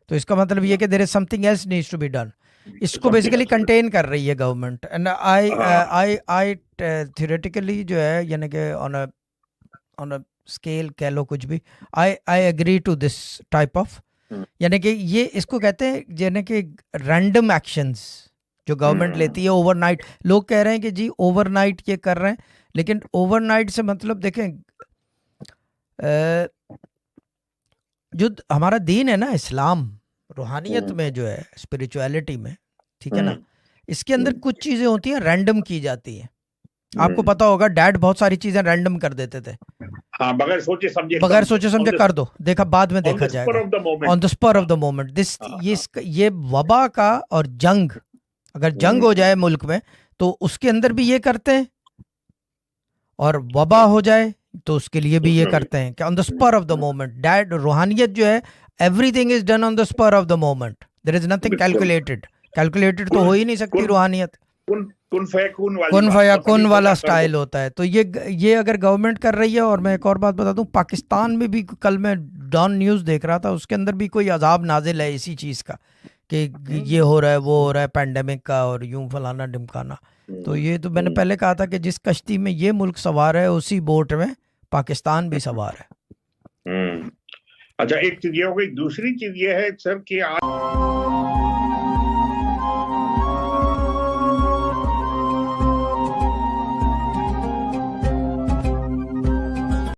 तो इसका मतलब ये कि there is something else needs to be done. इसको बेसिकली कंटेन कर रही है गवर्नमेंट। एंड आई थियोरेटिकली जो है, यानी कि ऑन अ स्केल कह लो कुछ भी, I agree to this type of, यानी कि ये इसको कहते हैं यानी कि रैंडम एक्शंस जो गवर्नमेंट लेती है ओवरनाइट। लोग कह रहे हैं कि जी ओवरनाइट ये कर रहे हैं, लेकिन ओवरनाइट से मतलब देखें जो हमारा दीन है ना, इस्लाम, रूहानियत में जो है, स्पिरिचुअलिटी में, ठीक है ना, इसके अंदर कुछ चीज़ें होती हैं रैंडम की जाती हैं। आपको पता होगा डैड बहुत सारी चीज़ें रैंडम कर देते थे, हाँ, बगैर सोचे समझे कर दो, देखा बाद में देखा जाएगा, on the spur of the moment. This ये वबा का और जंग, अगर जंग हो जाए मुल्क में तो उसके अंदर भी ये करते हैं, और वबा हो जाए तो उसके लिए भी ये करते हैं कि on the spur of the moment. डैड रूहानियत जो है, everything is done on the spur of the moment, there is nothing calculated. Calculated तो हो ही नहीं सकती रूहानियत, कुन फयाकुन वाला स्टाइल होता है। तो ये अगर गवर्नमेंट कर रही है, और मैं एक और बात बता दूं, पाकिस्तान में भी कल मैं डॉन न्यूज़ देख रहा था, उसके अंदर भी कोई अजाब नाजिल है इसी चीज़ का कि ये हो रहा है, वो हो रहा है, पैंडेमिक का, और यूं फलाना ढिमकाना। तो ये तो मैंने पहले कहा था कि जिस कश्ती में ये मुल्क सवार है उसी बोट में पाकिस्तान भी सवार है। अच्छा, एक चीज ये हो गई। दूसरी चीज ये है सर कि आज